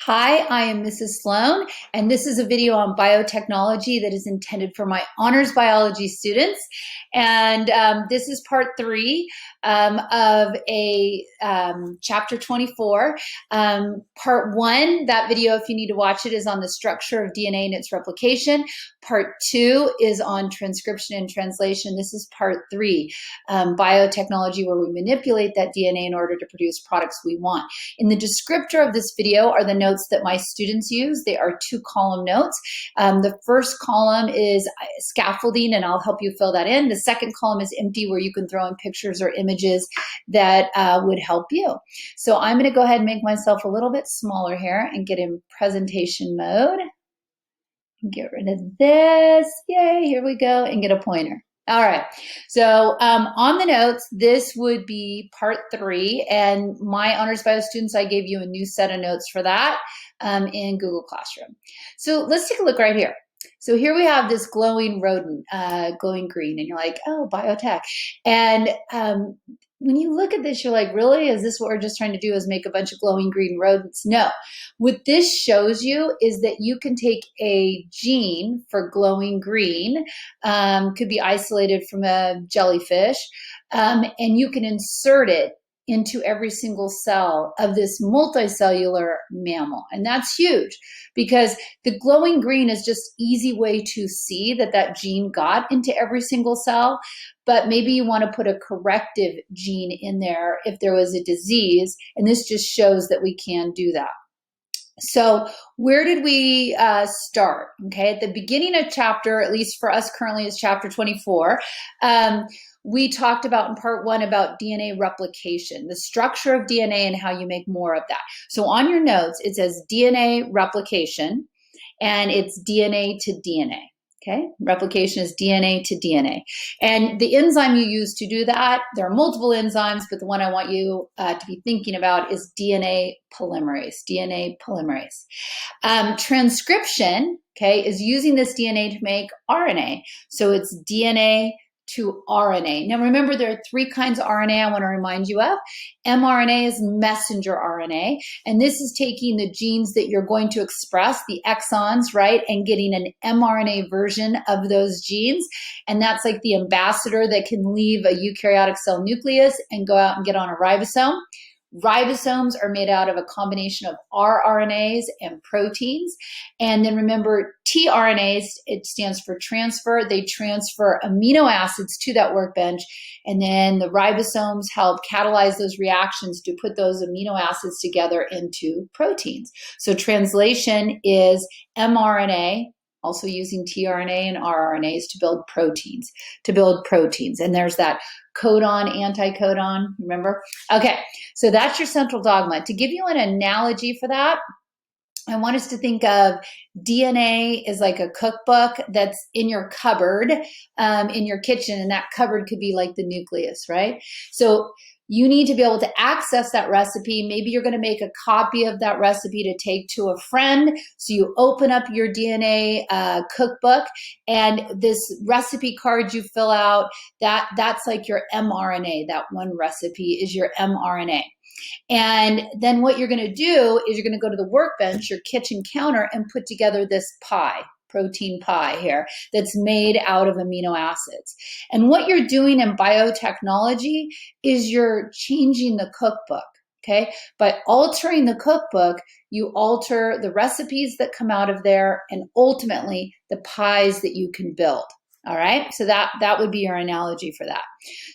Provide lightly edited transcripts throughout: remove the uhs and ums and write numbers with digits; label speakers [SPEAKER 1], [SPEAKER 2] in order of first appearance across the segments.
[SPEAKER 1] Hi, I am Mrs. Sloan, and this is a video on biotechnology that is intended for my honors biology students. And this is part 3 of a chapter 24. Part 1, that video, if you need to watch it, is on the structure of DNA and its replication. Part 2 is on transcription and translation. This is part 3, biotechnology, where we manipulate that DNA in order to produce products we want. In the descriptor of this video are the notes that my students use. They are 2-column notes. The first column is scaffolding, and I'll help you fill that in. The second column is empty, where you can throw in pictures or images that would help you. So I'm going to go ahead and make myself a little bit smaller here and get in presentation mode. Get rid of this. Yay, here we go, and get a pointer. All right, so on the notes, this would be part 3, and my honors bio students, I gave you a new set of notes for that in Google Classroom. So let's take a look right here. So here we have this glowing rodent, glowing green, and you're like, oh, biotech. And when you look at this, you're like, really? Is this what we're just trying to do, is make a bunch of glowing green rodents? No. What this shows you is that you can take a gene for glowing green, could be isolated from a jellyfish, and you can insert it into every single cell of this multicellular mammal. And that's huge, because the glowing green is just easy way to see that that gene got into every single cell. But maybe you want to put a corrective gene in there if there was a disease, and this just shows that we can do that. So where did we start? Okay, at the beginning of chapter, at least for us currently, is chapter 24. We talked about in part 1 about DNA replication, the structure of DNA and how you make more of that. So on your notes, it says DNA replication, and it's DNA to DNA. Okay, replication is DNA to DNA. And the enzyme you use to do that, there are multiple enzymes, but the one I want you to be thinking about is DNA polymerase, DNA polymerase. Transcription, okay, is using this DNA to make RNA. So it's DNA to RNA. Now remember, there are 3 kinds of RNA I want to remind you of. mRNA is messenger RNA, and this is taking the genes that you're going to express, the exons, right, and getting an mRNA version of those genes. And that's like the ambassador that can leave a eukaryotic cell nucleus and go out and get on a ribosome. Ribosomes are made out of a combination of rRNAs and proteins. And then remember, tRNAs, it stands for transfer. They transfer amino acids to that workbench. And then the ribosomes help catalyze those reactions to put those amino acids together into proteins. So translation is mRNA, also using tRNA and rRNAs to build proteins. And there's that codon, anticodon, remember? Okay, so that's your central dogma. To give you an analogy for that, I want us to think of DNA as like a cookbook that's in your cupboard, in your kitchen, and that cupboard could be like the nucleus, right? So you need to be able to access that recipe. Maybe you're going to make a copy of that recipe to take to a friend. So you open up your DNA cookbook, and this recipe card you fill out, that's like your mRNA. That one recipe is your mRNA. And then what you're going to do is you're going to go to the workbench, your kitchen counter, and put together this pie, protein pie here, that's made out of amino acids. And what you're doing in biotechnology is you're changing the cookbook. Okay, by altering the cookbook, you alter the recipes that come out of there, and ultimately the pies that you can build. All right, so that would be your analogy for that.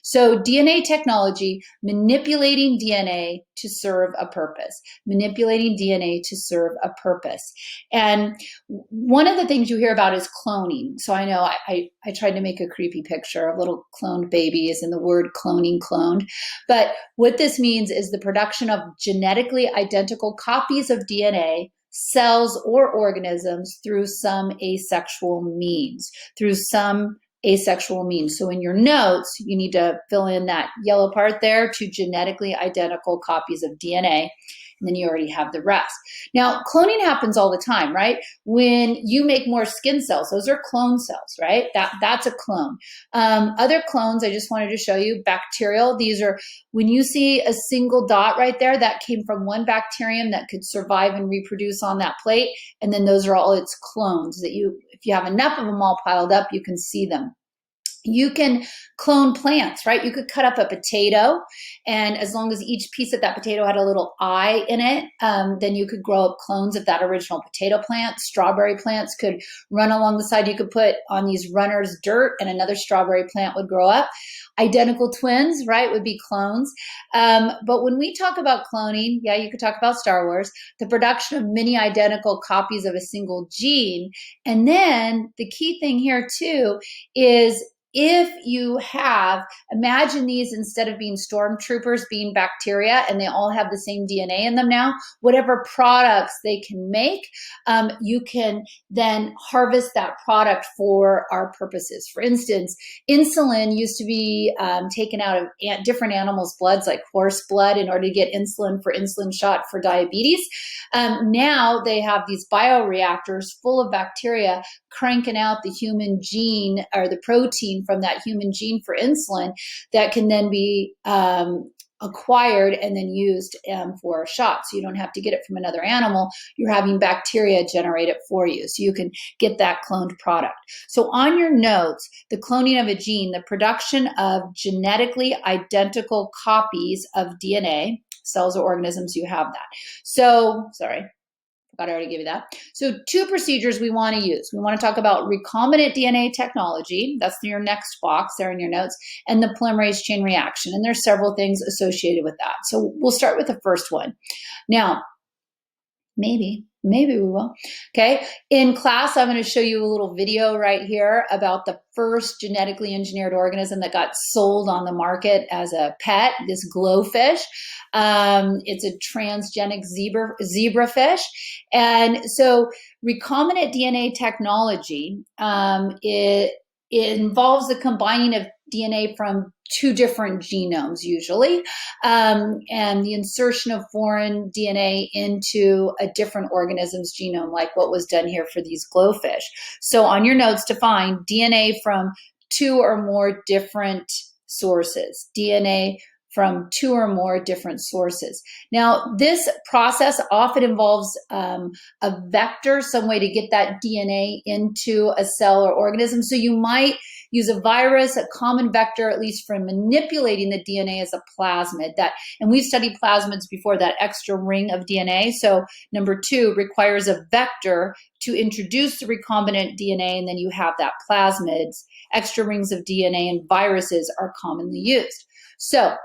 [SPEAKER 1] So DNA technology, manipulating DNA to serve a purpose, manipulating DNA to serve a purpose. And one of the things you hear about is cloning. So I know I tried to make a creepy picture of little cloned babies and the word cloning, cloned. But what this means is the production of genetically identical copies of DNA, cells, or organisms through some asexual means, So in your notes, you need to fill in that yellow part there, to genetically identical copies of DNA. and then you already have the rest. Now, cloning happens all the time, right? When you make more skin cells, those are clone cells, right? That's a clone. Other clones, I just wanted to show you, bacterial. These are, when you see a single dot right there, that came from one bacterium that could survive and reproduce on that plate. And then those are all its clones that if you have enough of them all piled up, you can see them. You can clone plants, right? You could cut up a potato, and as long as each piece of that potato had a little eye in it, then you could grow up clones of that original potato plant. Strawberry plants could run along the side. You could put on these runners dirt, and another strawberry plant would grow up. Identical twins, right, would be clones. But when we talk about cloning, yeah, you could talk about Star Wars, the production of many identical copies of a single gene. And then the key thing here too is, if you have, imagine these, instead of being stormtroopers, being bacteria, and they all have the same DNA in them now, whatever products they can make, you can then harvest that product for our purposes. For instance, insulin used to be taken out of different animals' bloods, like horse blood, in order to get insulin shot for diabetes. Now they have these bioreactors full of bacteria cranking out the human gene, or the protein from that human gene for insulin, that can then be acquired and then used for a shot. So you don't have to get it from another animal. You're having bacteria generate it for you. So you can get that cloned product. So on your notes, the cloning of a gene, the production of genetically identical copies of DNA, cells or organisms, you have that. So, sorry. I already gave you that. So 2 procedures we want to use. We want to talk about recombinant DNA technology. That's your next box there in your notes. And the polymerase chain reaction. And there's several things associated with that. So we'll start with the first one. Now, maybe we will. Okay. In class, I'm going to show you a little video right here about the first genetically engineered organism that got sold on the market as a pet, this glowfish. It's a transgenic zebrafish. And so recombinant DNA technology, it involves the combining of DNA from 2 different genomes usually, and the insertion of foreign DNA into a different organism's genome, like what was done here for these glowfish. So on your notes, define DNA from 2 or more different sources. DNA from 2 or more different sources. Now, this process often involves a vector, some way to get that DNA into a cell or organism. So you might use a virus. A common vector, at least for manipulating the DNA, is a plasmid. And we've studied plasmids before, that extra ring of DNA. So number 2 requires a vector to introduce the recombinant DNA, and then you have that plasmids. Extra rings of DNA and viruses are commonly used. So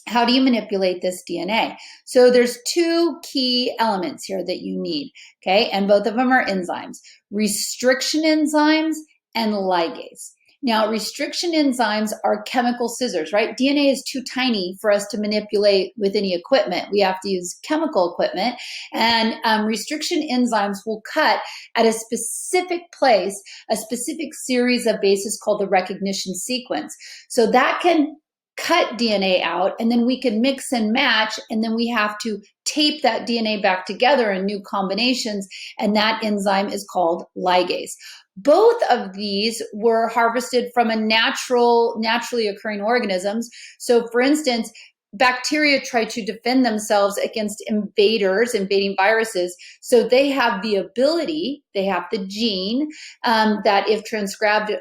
[SPEAKER 1] how do you manipulate this DNA? So there's 2 key elements here that you need, okay? And both of them are enzymes: restriction enzymes and ligase. Now, restriction enzymes are chemical scissors, right? DNA is too tiny for us to manipulate with any equipment. We have to use chemical equipment. And restriction enzymes will cut at a specific place, a specific series of bases called the recognition sequence. So that can cut DNA out, and then we can mix and match, and then we have to tape that DNA back together in new combinations, and that enzyme is called ligase. Both of these were harvested from naturally occurring organisms. So for instance, bacteria try to defend themselves against invading viruses. So they have the ability, they have the gene that, if transcribed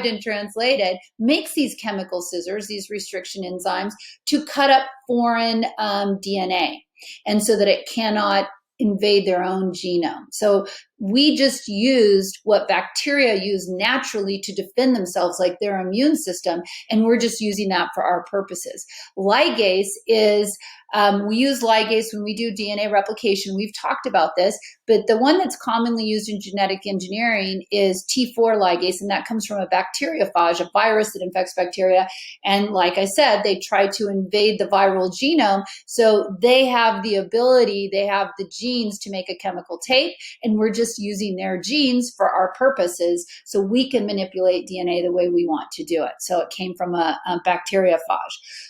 [SPEAKER 1] and translated, makes these chemical scissors, these restriction enzymes, to cut up foreign DNA, and so that it cannot invade their own genome. So we just used what bacteria use naturally to defend themselves, like their immune system, and we're just using that for our purposes. Ligase is, we use ligase when we do DNA replication. We've talked about this, but the one that's commonly used in genetic engineering is T4 ligase, and that comes from a bacteriophage, a virus that infects bacteria. And like I said, they try to invade the viral genome, so they have the ability, they have the genes to make a chemical tape, and we're just just using their genes for our purposes so we can manipulate DNA the way we want to do it. So it came from a bacteriophage.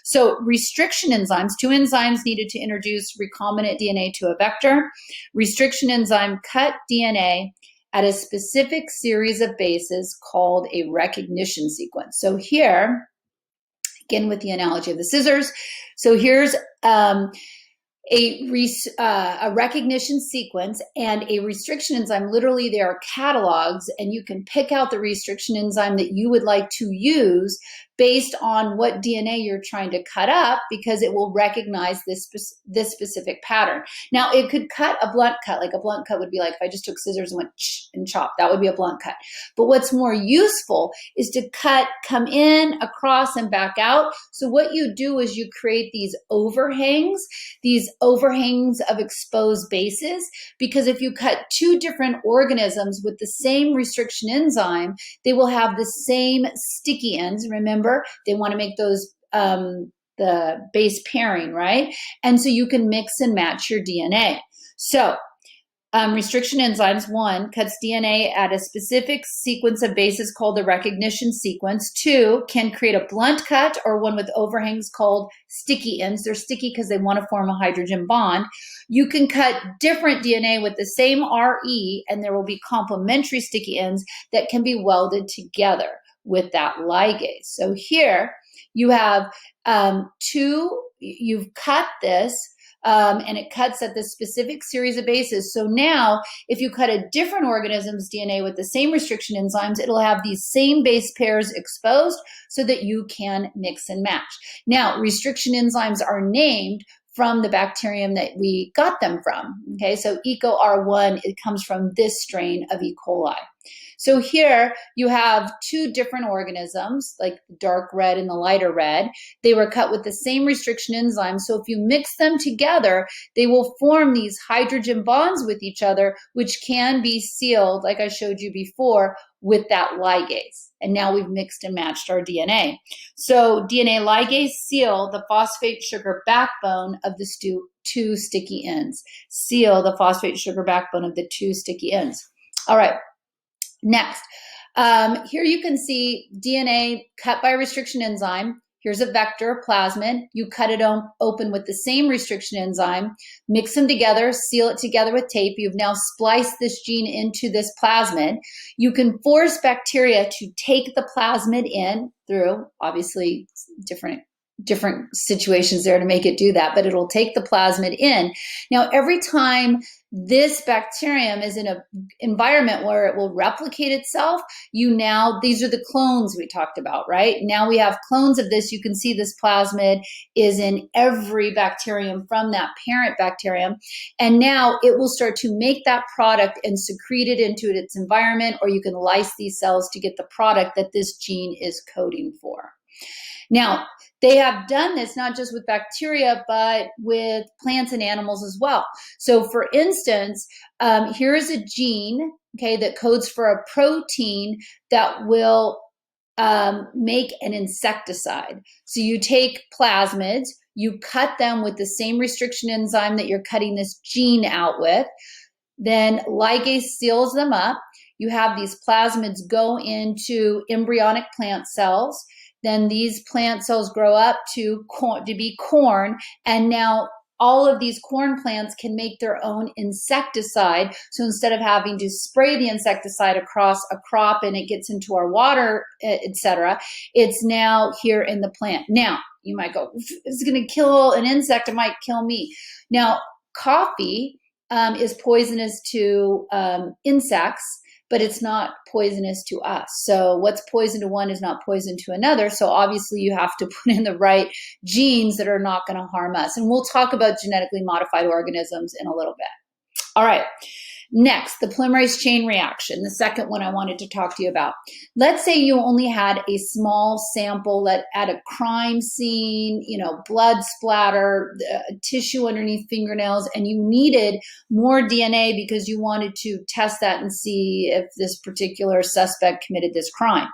[SPEAKER 1] So restriction enzymes, two enzymes needed to introduce recombinant DNA to a vector. Restriction enzyme cut DNA at a specific series of bases called a recognition sequence. So here, again with the analogy of the scissors, so here's a recognition sequence and a restriction enzyme. Literally, there are catalogs, and you can pick out the restriction enzyme that you would like to use based on what DNA you're trying to cut up, because it will recognize this specific pattern. Now, it could cut a blunt cut. Like a blunt cut would be like if I just took scissors and went and chopped, that would be a blunt cut. But what's more useful is to come in, across, and back out. So what you do is you create these overhangs of exposed bases, because if you cut two different organisms with the same restriction enzyme, they will have the same sticky ends. Remember, they want to make those the base pairing, right? And so you can mix and match your DNA. So restriction enzymes, 1, cuts DNA at a specific sequence of bases called the recognition sequence. 2, can create a blunt cut or one with overhangs called sticky ends. They're sticky because they want to form a hydrogen bond. You can cut different DNA with the same RE, and there will be complementary sticky ends that can be welded together with that ligase. So here you have you've cut this, and it cuts at the specific series of bases. So now, if you cut a different organism's DNA with the same restriction enzymes, it'll have these same base pairs exposed so that you can mix and match. Now, restriction enzymes are named from the bacterium that we got them from. Okay, so EcoR1, it comes from this strain of E. coli. So here you have two different organisms, like the dark red and the lighter red. They were cut with the same restriction enzyme. So if you mix them together, they will form these hydrogen bonds with each other, which can be sealed, like I showed you before, with that ligase. And now we've mixed and matched our DNA. So DNA ligase seal the phosphate sugar backbone of the two sticky ends. Seal the phosphate sugar backbone of the two sticky ends. All right. Next, here you can see DNA cut by a restriction enzyme. Here's a vector, plasmid. You cut it open with the same restriction enzyme, mix them together, seal it together with tape. You've now spliced this gene into this plasmid. You can force bacteria to take the plasmid in through, obviously, different situations there to make it do that, but it'll take the plasmid in. Now, every time this bacterium is in an environment where it will replicate itself, these are the clones we talked about, right? Now we have clones of this. You can see this plasmid is in every bacterium from that parent bacterium. And now it will start to make that product and secrete it into its environment, or you can lyse these cells to get the product that this gene is coding for. Now, they have done this not just with bacteria, but with plants and animals as well. So for instance, here's a gene, okay, that codes for a protein that will make an insecticide. So you take plasmids, you cut them with the same restriction enzyme that you're cutting this gene out with, then ligase seals them up. You have these plasmids go into embryonic plant cells. Then these plant cells grow up to be corn, and now all of these corn plants can make their own insecticide. So instead of having to spray the insecticide across a crop and it gets into our water, etc., it's now here in the plant. Now, you might go, it's going to kill an insect, it might kill me. Now, coffee is poisonous to insects, but it's not poisonous to us. So what's poison to one is not poison to another. So obviously you have to put in the right genes that are not going to harm us. And we'll talk about genetically modified organisms in a little bit. All right. Next, the polymerase chain reaction, the second one I wanted to talk to you about. Let's say you only had a small sample at a crime scene, blood splatter, tissue underneath fingernails, and you needed more DNA because you wanted to test that and see if this particular suspect committed this crime.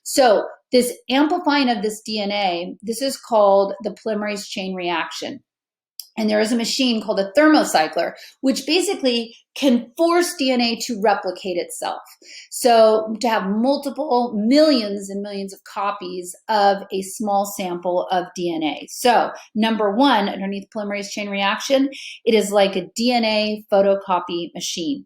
[SPEAKER 1] So this amplifying of this DNA, this is called the polymerase chain reaction. And there is a machine called a thermocycler, which basically can force DNA to replicate itself. So to have multiple millions and millions of copies of a small sample of DNA. So number one, underneath polymerase chain reaction, it is like a DNA photocopy machine,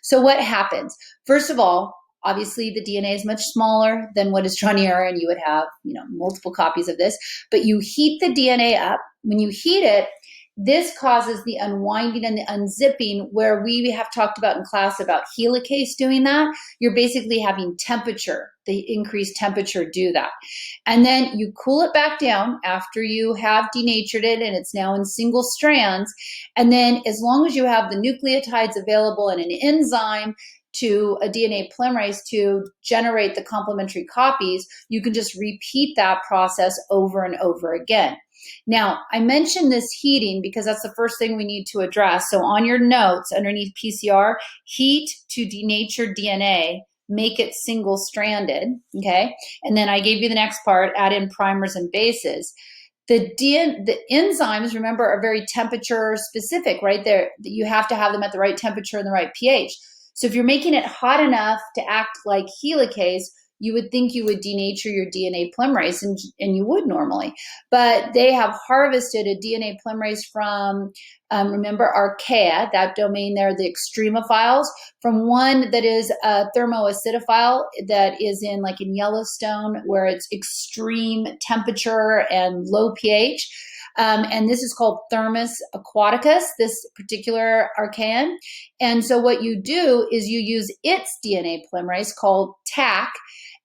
[SPEAKER 1] So what happens? First of all, obviously, the DNA is much smaller than what is drawn here, and you would have, multiple copies of this. But you heat the DNA up. When you heat it, this causes the unwinding and the unzipping, where we have talked about in class about helicase doing that. You're basically having temperature, the increased temperature do that. And then you cool it back down after you have denatured it and it's now in single strands. And then as long as you have the nucleotides available and an enzyme to a DNA polymerase to generate the complementary copies, you can just repeat that process over and over again. Now, I mentioned this heating because that's the first thing we need to address. So on your notes underneath PCR, heat to denature DNA, make it single-stranded, okay? And then I gave you the next part, add in primers and bases. The enzymes, remember, are very temperature specific, right? You have to have them at the right temperature and the right pH. So if you're making it hot enough to act like helicase, you would think you would denature your DNA polymerase, and you would normally. But they have harvested a DNA polymerase from, remember, archaea, that domain there, the extremophiles, from one that is a thermoacidophile that is in Yellowstone, where it's extreme temperature and low pH. And this is called Thermus aquaticus, this particular archaean. And so what you do is you use its DNA polymerase called Taq,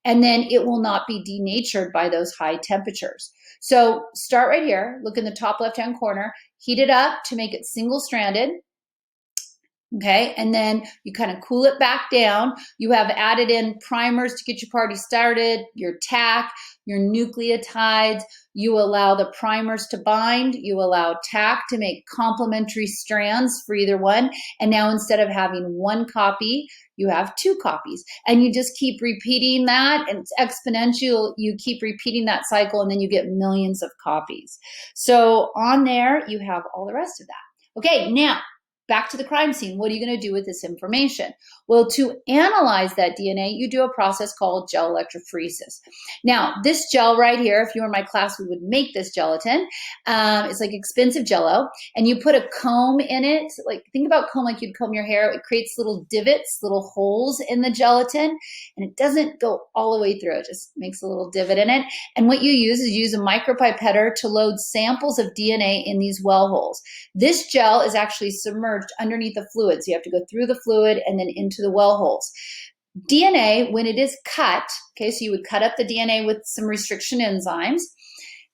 [SPEAKER 1] and then it will not be denatured by those high temperatures. So start right here, look in the top left-hand corner, heat it up to make it single-stranded. Okay, and then you kind of cool it back down. You have added in primers to get your party started, your Taq, your nucleotides. You allow the primers to bind. You allow Taq to make complementary strands for either one. And now instead of having one copy, you have two copies. And you just keep repeating that, and it's exponential. You keep repeating that cycle, and then you get millions of copies. So on there, you have all the rest of that. Okay, now, back to the crime scene. What are you going to do with this information? Well, to analyze that DNA, you do a process called gel electrophoresis. Now, this gel right here, if you were in my class, we would make this gelatin. It's like expensive Jell-O, and you put a comb in it. Think about comb like you'd comb your hair. It creates little divots, little holes in the gelatin, and it doesn't go all the way through. It just makes a little divot in it. And what you use a micropipetter to load samples of DNA in these well holes. This gel is actually submerged underneath the fluid. So you have to go through the fluid and then into the well holes. DNA, when it is cut, okay, so you would cut up the DNA with some restriction enzymes,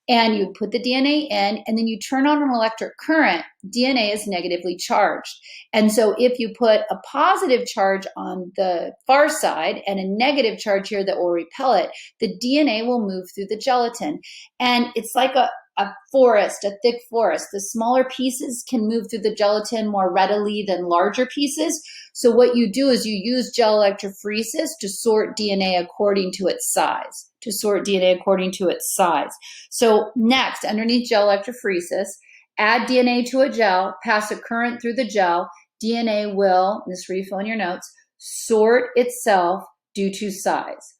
[SPEAKER 1] and you put the DNA in, and then you turn on an electric current. DNA is negatively charged. And so if you put a positive charge on the far side and a negative charge here that will repel it, the DNA will move through the gelatin. And it's like a forest, a thick forest. The smaller pieces can move through the gelatin more readily than larger pieces. So what you do is you use gel electrophoresis to sort DNA according to its size. So next, underneath gel electrophoresis, add DNA to a gel, pass a current through the gel. DNA will, this refill in your notes, sort itself due to size.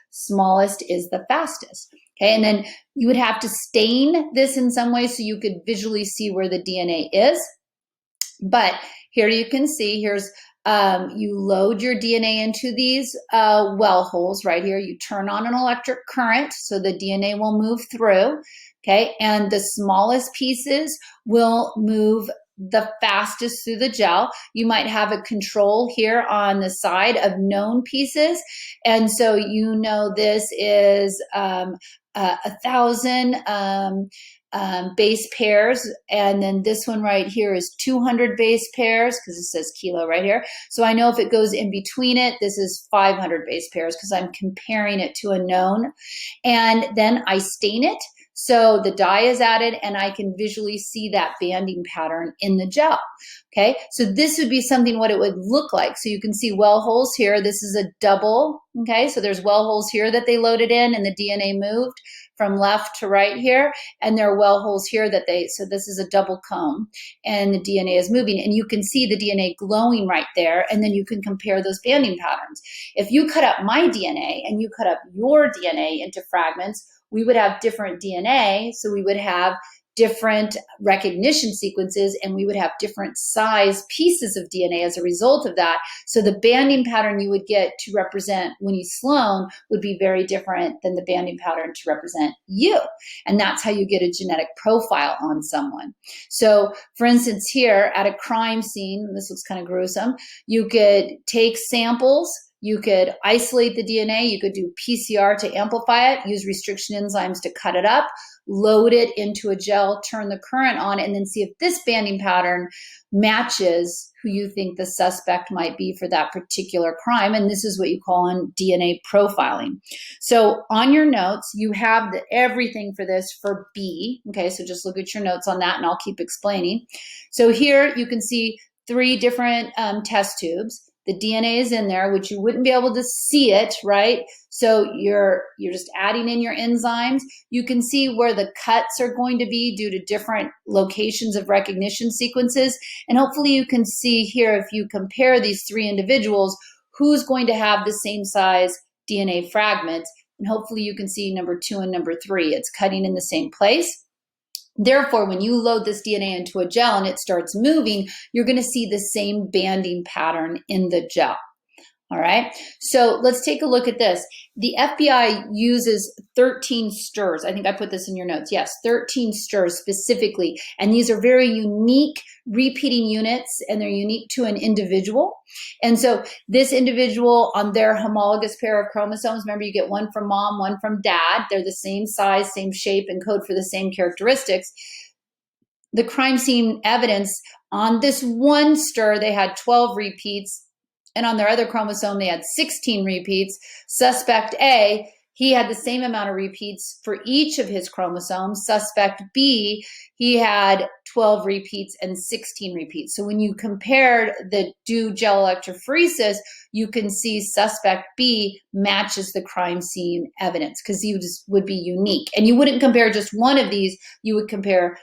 [SPEAKER 1] Smallest is the fastest. Okay, and then you would have to stain this in some way so you could visually see where the DNA is. But here you can see, here's you load your DNA into these well holes right here. You turn on an electric current so the DNA will move through. Okay, and the smallest pieces will move the fastest through the gel. You might have a control here on the side of known pieces. And so this is 1,000 base pairs. And then this one right here is 200 base pairs because it says kilo right here. So I know if it goes in between it, this is 500 base pairs because I'm comparing it to a known. And then I stain it. So the dye is added and I can visually see that banding pattern in the gel. Okay, so this would be something what it would look like. So you can see well holes here. This is a double. Okay, so there's well holes here that they loaded in and the DNA moved from left to right here, and there are well holes here so this is a double comb, and the DNA is moving, and you can see the DNA glowing right there, and then you can compare those banding patterns. If you cut up my DNA and you cut up your DNA into fragments, we would have different DNA, so we would have different recognition sequences, and we would have different size pieces of DNA as a result of that. So the banding pattern you would get to represent Winnie Sloan would be very different than the banding pattern to represent you. And that's how you get a genetic profile on someone. So for instance, here at a crime scene, this looks kind of gruesome, you could take samples, you could isolate the DNA, you could do PCR to amplify it, use restriction enzymes to cut it up, load it into a gel, turn the current on, and then see if this banding pattern matches who you think the suspect might be for that particular crime. And this is what you call on DNA profiling. So on your notes, you have everything for this for B. Okay, so just look at your notes on that and I'll keep explaining. So here you can see 3 different test tubes. The DNA is in there, which you wouldn't be able to see it, right? So you're just adding in your enzymes. You can see where the cuts are going to be due to different locations of recognition sequences. And hopefully you can see here, if you compare these 3 individuals, who's going to have the same size DNA fragment. And hopefully you can see number 2 and number 3. It's cutting in the same place. Therefore, when you load this DNA into a gel and it starts moving, you're going to see the same banding pattern in the gel. All right, so let's take a look at this. The FBI uses 13 stirs. I think I put this in your notes. Yes, 13 stirs specifically. And these are very unique repeating units, and they're unique to an individual. And so this individual on their homologous pair of chromosomes, remember you get one from mom, one from dad. They're the same size, same shape, and code for the same characteristics. The crime scene evidence on this one stir, they had 12 repeats. And on their other chromosome, they had 16 repeats. Suspect A, he had the same amount of repeats for each of his chromosomes. Suspect B, he had 12 repeats and 16 repeats. So when you compare the gel electrophoresis, you can see suspect B matches the crime scene evidence because he would be unique. And you wouldn't compare just one of these, you would compare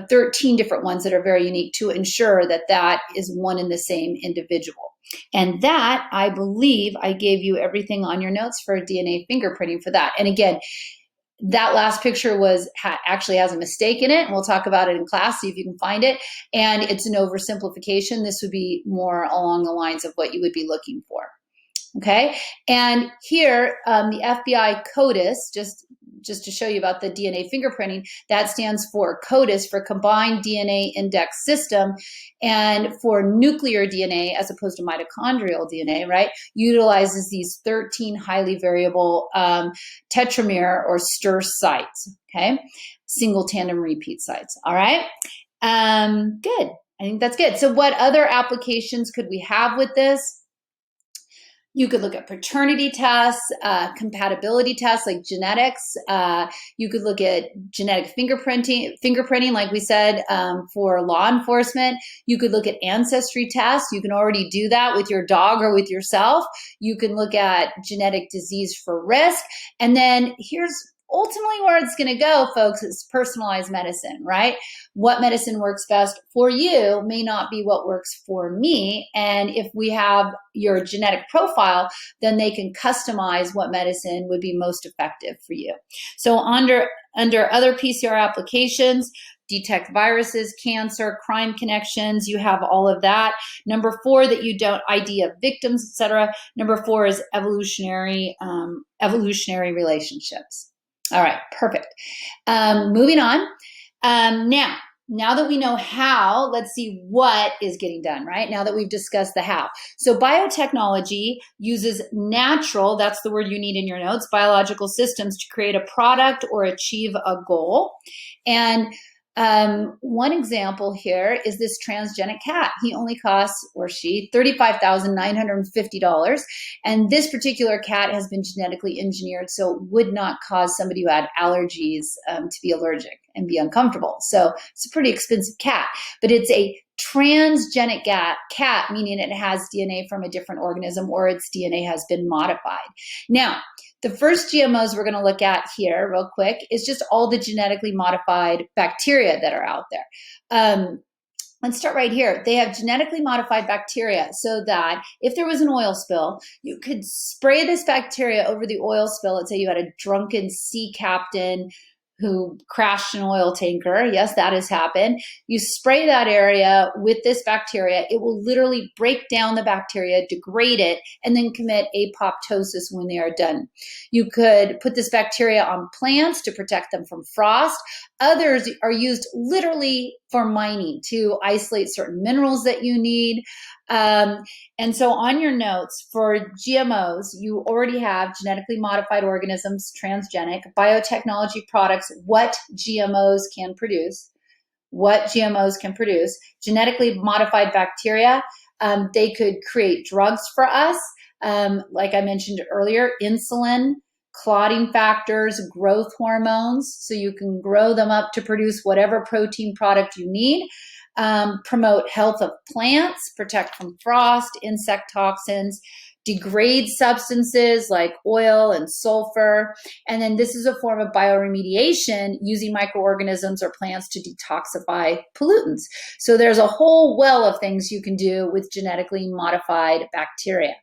[SPEAKER 1] 13 different ones that are very unique to ensure that that is one and the same individual. And that, I believe, I gave you everything on your notes for DNA fingerprinting for that. And again, that last picture actually has a mistake in it, and we'll talk about it in class, see if you can find it. And it's an oversimplification. This would be more along the lines of what you would be looking for. Okay, and here the FBI CODIS, just to show you about the DNA fingerprinting, that stands for CODIS, for Combined DNA Index System, and for nuclear DNA as opposed to mitochondrial DNA, right, utilizes these 13 highly variable tetramer or stir sites, okay, single tandem repeat sites. All right, good. I think that's good. So what other applications could we have with this? You could look at paternity tests, compatibility tests like genetics. You could look at genetic fingerprinting, like we said, for law enforcement. You could look at ancestry tests. You can already do that with your dog or with yourself. You can look at genetic disease for risk. And then here's ultimately where it's going to go, folks, is personalized medicine, right? What medicine works best for you may not be what works for me. And if we have your genetic profile, then they can customize what medicine would be most effective for you. So under other PCR applications, detect viruses, cancer, crime connections, you have all of that. Number 4, that you don't ID of victims, etc. Number 4 is evolutionary relationships. All right, perfect. Moving on. Now that we know how, let's see what is getting done, right? Now that we've discussed the how. So biotechnology uses natural, that's the word you need in your notes, biological systems to create a product or achieve a goal. And one example here is this transgenic cat. He only costs, or she, $35,950. And this particular cat has been genetically engineered, so it would not cause somebody who had allergies to be allergic and be uncomfortable. So it's a pretty expensive cat, but it's a transgenic cat, meaning it has DNA from a different organism or its DNA has been modified. Now, The first GMOs we're going to look at here real quick is just all the genetically modified bacteria that are out there. Let's start right here. They have genetically modified bacteria so that if there was an oil spill, you could spray this bacteria over the oil spill. Let's say you had a drunken sea captain who crashed an oil tanker. Yes, that has happened. You spray that area with this bacteria. It will literally break down the bacteria, degrade it, and then commit apoptosis when they are done. You could put this bacteria on plants to protect them from frost. Others are used literally for mining to isolate certain minerals that you need. And so on your notes for GMOs, you already have genetically modified organisms, transgenic, biotechnology products, what GMOs can produce, genetically modified bacteria. They could create drugs for us. Like I mentioned earlier, insulin, clotting factors, growth hormones, so you can grow them up to produce whatever protein product you need. Promote health of plants, protect from frost, insect toxins, degrade substances like oil and sulfur. And then this is a form of bioremediation using microorganisms or plants to detoxify pollutants. So there's a whole well of things you can do with genetically modified bacteria.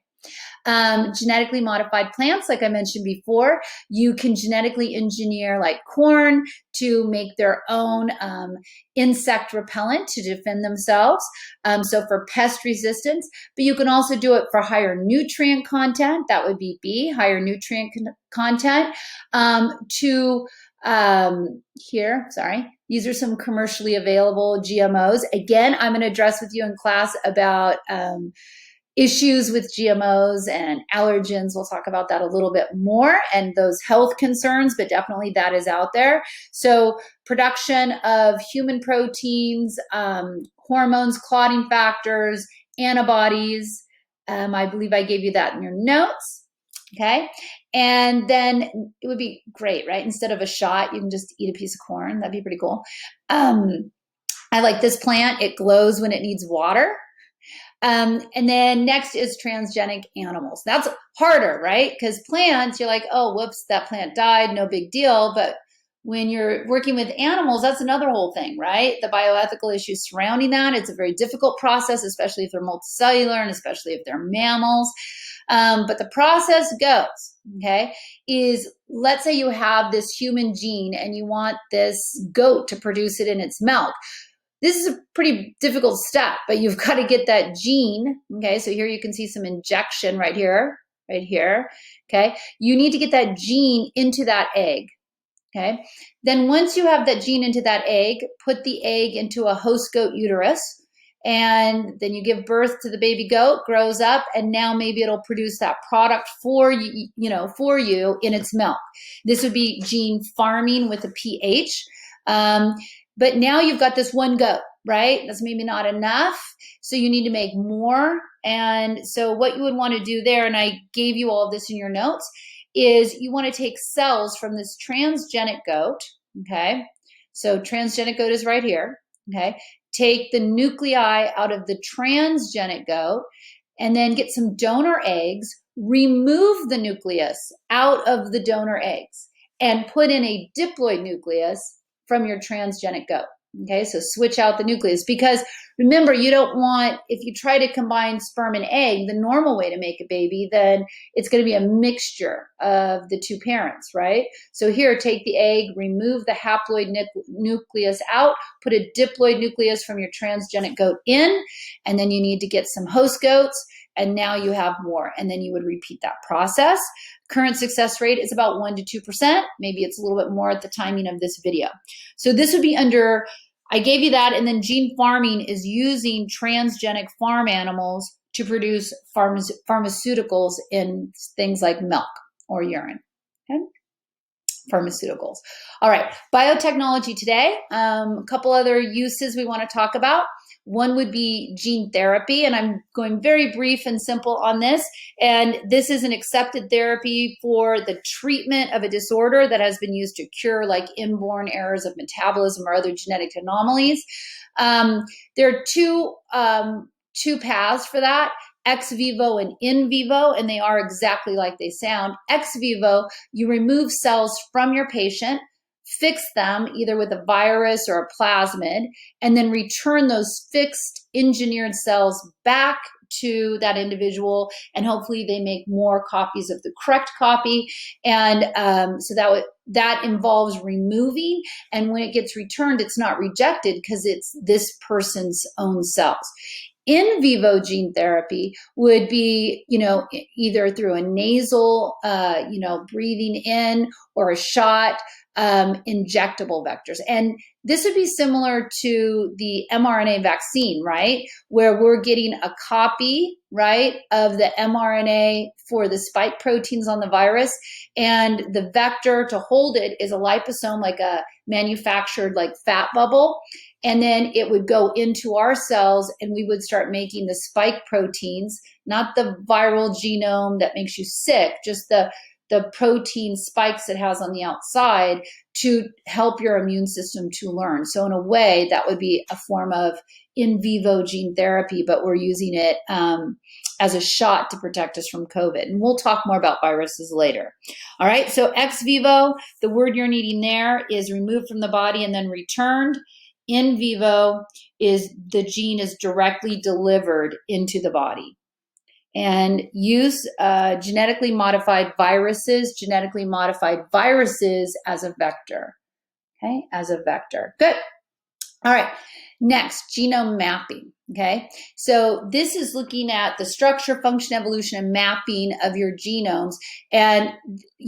[SPEAKER 1] Genetically modified plants, like I mentioned before, you can genetically engineer like corn to make their own insect repellent to defend themselves. So for pest resistance, but you can also do it for higher nutrient content. That would be B, higher nutrient content. These are some commercially available GMOs. Again, I'm going to address with you in class about issues with GMOs and allergens. We'll talk about that a little bit more and those health concerns, but definitely that is out there. So production of human proteins, hormones, clotting factors, antibodies. I believe I gave you that in your notes. Okay. And then it would be great, right? Instead of a shot, you can just eat a piece of corn. That'd be pretty cool. I like this plant. It glows when it needs water. And then next is transgenic animals. That's harder, right? Because plants, you're like, oh, whoops, that plant died, no big deal. But when you're working with animals, that's another whole thing, right? The bioethical issues surrounding that. It's a very difficult process, especially if they're multicellular and especially if they're mammals. But the process goes, okay, is let's say you have this human gene and you want this goat to produce it in its milk. This is a pretty difficult step, but you've got to get that gene. Okay, so here you can see some injection right here. Okay, you need to get that gene into that egg. Okay, then once you have that gene into that egg, put the egg into a host goat uterus, and then you give birth to the baby goat, grows up, and now maybe it'll produce that product for you, for you in its milk. This would be gene farming with a pH. But now you've got this one goat, right? That's maybe not enough. So you need to make more. And so what you would want to do there, and I gave you all of this in your notes, is you want to take cells from this transgenic goat, okay? So transgenic goat is right here, okay? Take the nuclei out of the transgenic goat and then get some donor eggs, remove the nucleus out of the donor eggs and put in a diploid nucleus from your transgenic goat. Okay, so switch out the nucleus, because remember, you don't want, if you try to combine sperm and egg, the normal way to make a baby, then it's going to be a mixture of the two parents, right? So here, take the egg, remove the haploid nucleus out, put a diploid nucleus from your transgenic goat in, and then you need to get some host goats, and now you have more, and then you would repeat that process. Current success rate is about 1% to 2%. Maybe it's a little bit more at the timing of this video. So this would be under, I gave you that, and then gene farming is using transgenic farm animals to produce pharmaceuticals in things like milk or urine. Okay? Pharmaceuticals. All right, biotechnology today. A couple other uses we want to talk about. One would be gene therapy, and I'm going very brief and simple on this. And this is an accepted therapy for the treatment of a disorder that has been used to cure like inborn errors of metabolism or other genetic anomalies. There are two paths for that. ex vivo and in vivo, and they are exactly like they sound. Ex vivo, you remove cells from your patient, fix them either with a virus or a plasmid, and then return those fixed engineered cells back to that individual, and hopefully they make more copies of the correct copy. And so that involves removing, and when it gets returned, it's not rejected because it's this person's own cells. In vivo gene therapy would be, either through a nasal, breathing in, or a shot, injectable vectors. And this would be similar to the mRNA vaccine, right? Where we're getting a copy, right, of the mRNA for the spike proteins on the virus. And the vector to hold it is a liposome, like a manufactured like fat bubble. And then it would go into our cells and we would start making the spike proteins, not the viral genome that makes you sick, just the protein spikes it has on the outside to help your immune system to learn. So in a way, that would be a form of in vivo gene therapy, but we're using it as a shot to protect us from COVID. And we'll talk more about viruses later. All right, so ex vivo, the word you're needing there is removed from the body and then returned. In vivo is the gene is directly delivered into the body. And use genetically modified viruses as a vector, okay, as a vector. Good. All right, next, genome mapping, okay? So this is looking at the structure, function, evolution, and mapping of your genomes. And,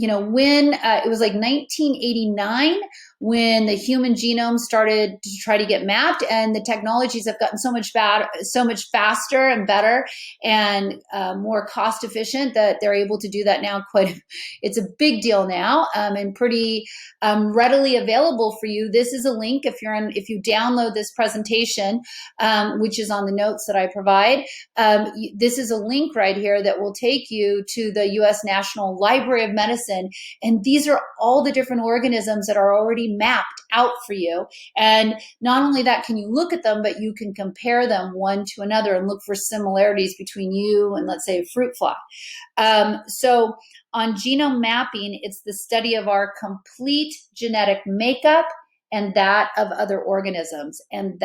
[SPEAKER 1] when it was like 1989, when the human genome started to try to get mapped, and the technologies have gotten so much faster and better and more cost efficient that they're able to do that now. It's a big deal now, and pretty readily available for you. This is a link if you download this presentation, which is on the notes that I provide. This is a link right here that will take you to the U.S. National Library of Medicine, and these are all the different organisms that are already mapped out for you. And not only that, can you look at them, but you can compare them one to another and look for similarities between you and, let's say, a fruit fly. So on genome mapping, it's the study of our complete genetic makeup and that of other organisms and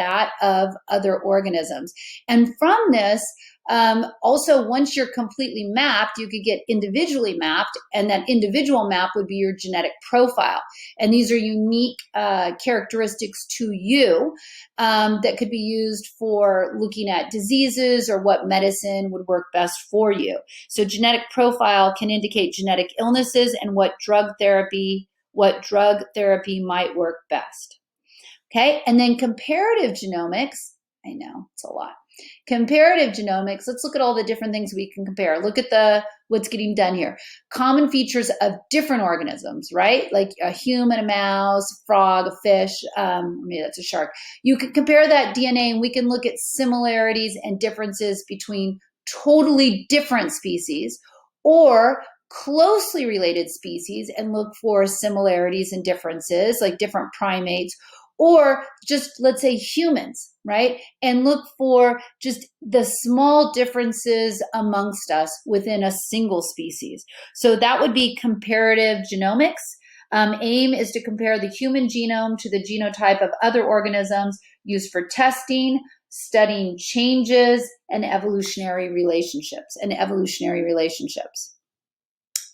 [SPEAKER 1] And from this, also, once you're completely mapped, you could get individually mapped, and that individual map would be your genetic profile. And these are unique characteristics to you that could be used for looking at diseases or what medicine would work best for you. So genetic profile can indicate genetic illnesses and what drug therapy might work best. Okay, and then comparative genomics, I know it's a lot. Comparative genomics, let's look at all the different things we can compare. Look at what's getting done here. Common features of different organisms, right? Like a human, a mouse, a frog, a fish, maybe that's a shark. You can compare that DNA and we can look at similarities and differences between totally different species or closely related species and look for similarities and differences, like different primates, or just, let's say, humans, right? And look for just the small differences amongst us within a single species. So that would be comparative genomics. AIM is to compare the human genome to the genotype of other organisms used for testing, studying changes, and evolutionary relationships.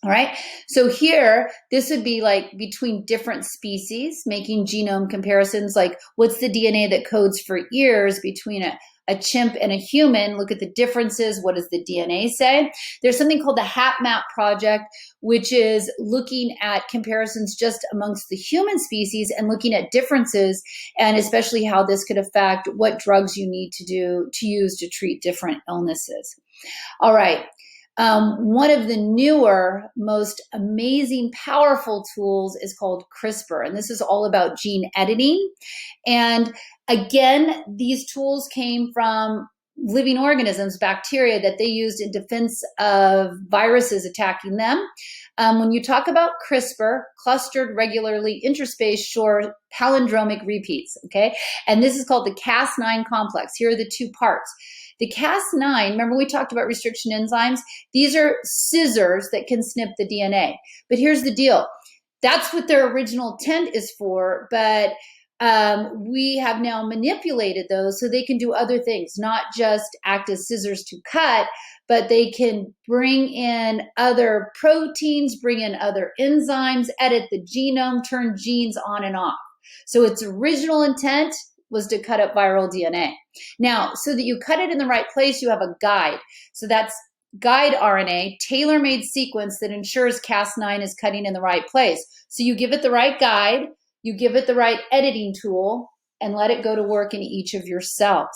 [SPEAKER 1] All right, so here, this would be like between different species, making genome comparisons, like what's the DNA that codes for ears between a chimp and a human, look at the differences, what does the DNA say? There's something called the HapMap project, which is looking at comparisons just amongst the human species and looking at differences, and especially how this could affect what drugs you need to use to treat different illnesses. All right. One of the newer, most amazing, powerful tools is called CRISPR, and this is all about gene editing. And again, these tools came from living organisms, bacteria, that they used in defense of viruses attacking them. When you talk about CRISPR, clustered regularly interspaced short palindromic repeats, okay? And this is called the Cas9 complex. Here are the two parts. The Cas9, remember we talked about restriction enzymes? These are scissors that can snip the DNA. But here's the deal. That's what their original intent is for, but we have now manipulated those so they can do other things, not just act as scissors to cut, but they can bring in other proteins, bring in other enzymes, edit the genome, turn genes on and off. So its original intent was to cut up viral DNA. Now, so that you cut it in the right place, you have a guide. So that's guide RNA, tailor-made sequence that ensures Cas9 is cutting in the right place. So you give it the right guide, you give it the right editing tool, and let it go to work in each of your cells.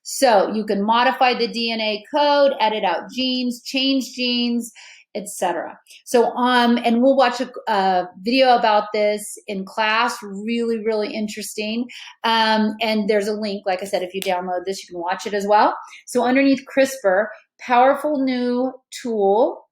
[SPEAKER 1] So you can modify the DNA code, edit out genes, change genes, etc. So, and we'll watch a video about this in class, really, really interesting. And there's a link, like I said, if you download this, you can watch it as well. So underneath CRISPR, powerful new tool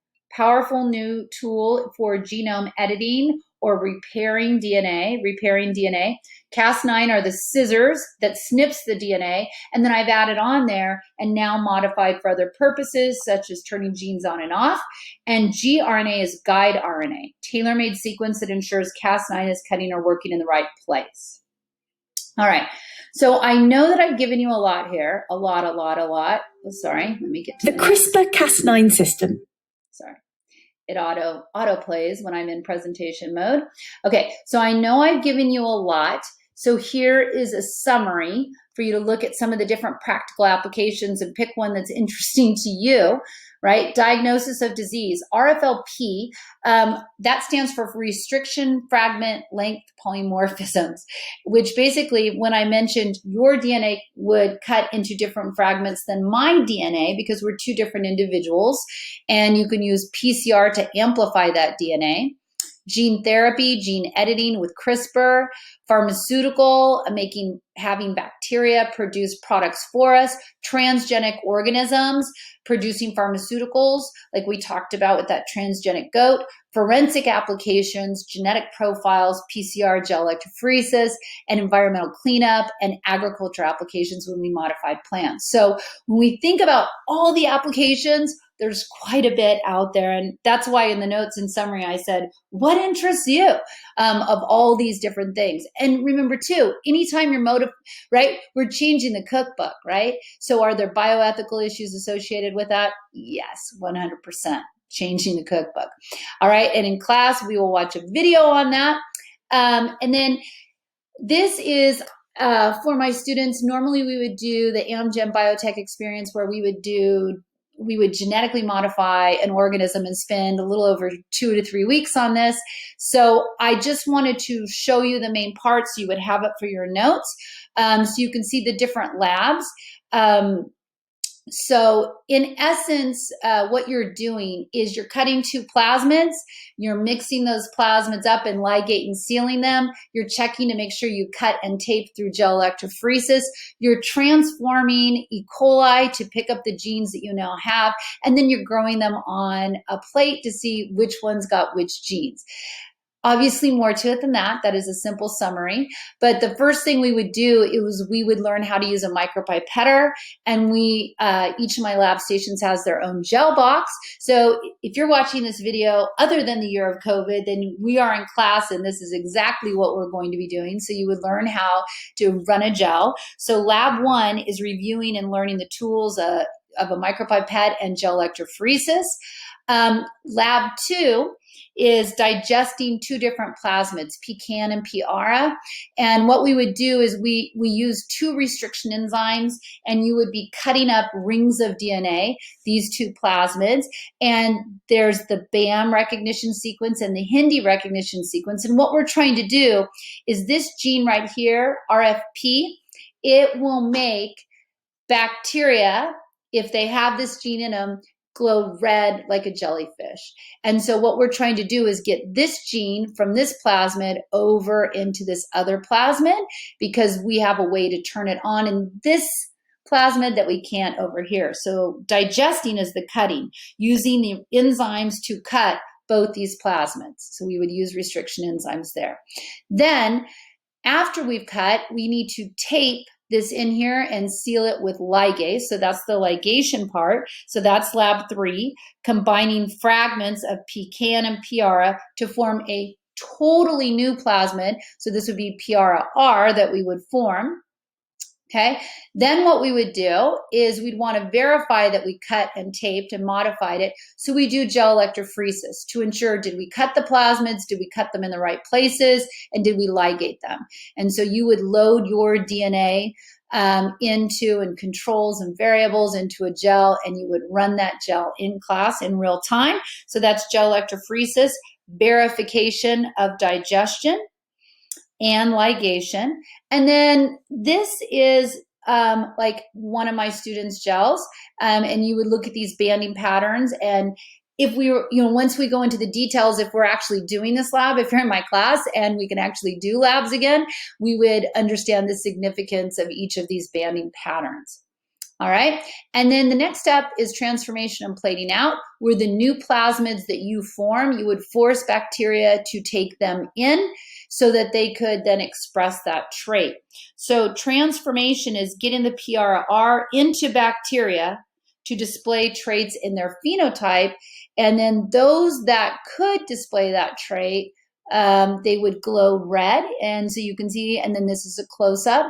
[SPEAKER 1] for genome editing or repairing DNA. Cas9 are the scissors that snips the DNA, and then I've added on there and now modified for other purposes, such as turning genes on and off. And gRNA is guide RNA, tailor-made sequence that ensures Cas9 is cutting or working in the right place. All right, so I know that I've given you a lot here, a lot. Oh, sorry, let me get to
[SPEAKER 2] the CRISPR-Cas9 system.
[SPEAKER 1] Sorry. It auto plays when I'm in presentation mode. Okay, so I know I've given you a lot. So here is a summary for you to look at some of the different practical applications and pick one that's interesting to you, right? Diagnosis of disease, RFLP, that stands for restriction fragment length polymorphisms, which basically when I mentioned your DNA would cut into different fragments than my DNA because we're two different individuals, and you can use PCR to amplify that DNA. Gene therapy, gene editing with CRISPR, pharmaceutical, having bacteria produce products for us, transgenic organisms producing pharmaceuticals, like we talked about with that transgenic goat, forensic applications, genetic profiles, PCR gel electrophoresis, and environmental cleanup, and agriculture applications when we modified plants. So when we think about all the applications, there's quite a bit out there. And that's why in the notes and summary, I said, what interests you of all these different things? And remember too, anytime you're right? We're changing the cookbook, right? So are there bioethical issues associated with that? Yes, 100%. Changing the cookbook. All right. And in class, we will watch a video on that. And then this is for my students. Normally we would do the AMGEN Biotech experience where we would genetically modify an organism and spend a little over 2 to 3 weeks on this. So I just wanted to show you the main parts. You would have it for your notes. So you can see the different labs. So in essence, what you're doing is you're cutting 2 plasmids, you're mixing those plasmids up and ligate and sealing them. You're checking to make sure you cut and tape through gel electrophoresis. You're transforming E. coli to pick up the genes that you now have, and then you're growing them on a plate to see which ones got which genes. Obviously more to it than that. That is a simple summary. But the first thing we would do is we would learn how to use a micropipetter, and each of my lab stations has their own gel box. So if you're watching this video other than the year of COVID, then we are in class and this is exactly what we're going to be doing. So you would learn how to run a gel. So lab 1 is reviewing and learning the tools of a micropipette and gel electrophoresis. Lab 2 is digesting 2 different plasmids, pecan and piara. And what we would do is we use 2 restriction enzymes, and you would be cutting up rings of DNA, these 2 plasmids. And there's the BAM recognition sequence and the Hindi recognition sequence. And what we're trying to do is this gene right here, RFP, it will make bacteria, if they have this gene in them, glow red like a jellyfish. And so what we're trying to do is get this gene from this plasmid over into this other plasmid, because we have a way to turn it on in this plasmid that we can't over here. So digesting is the cutting, using the enzymes to cut both these plasmids. So we would use restriction enzymes there. Then after we've cut, we need to tape this in here and seal it with ligase. So that's the ligation part. So that's lab 3, combining fragments of pecan and piara to form a totally new plasmid. So this would be piara R that we would form. Okay, then what we would do is we'd want to verify that we cut and taped and modified it. So we do gel electrophoresis to ensure, did we cut the plasmids, did we cut them in the right places, and did we ligate them? And so you would load your DNA into, and controls and variables into a gel, and you would run that gel in class in real time. So that's gel electrophoresis, verification of digestion and ligation. And then this is like one of my students' gels, and you would look at these banding patterns. And if we were, once we go into the details, if we're actually doing this lab, if you're in my class and we can actually do labs again, we would understand the significance of each of these banding patterns. All right, and then the next step is transformation and plating out, where the new plasmids that you form, you would force bacteria to take them in so that they could then express that trait. So transformation is getting the PRR into bacteria to display traits in their phenotype, and then those that could display that trait, they would glow red, and so you can see, and then this is a close-up.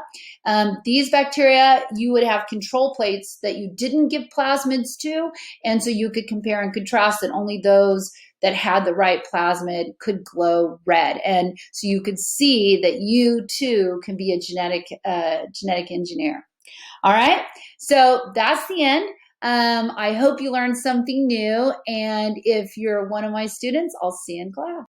[SPEAKER 1] These bacteria, you would have control plates that you didn't give plasmids to, and so you could compare and contrast that only those that had the right plasmid could glow red. And so you could see that you too can be a genetic engineer. All right, so that's the end. I hope you learned something new, and if you're one of my students, I'll see you in class.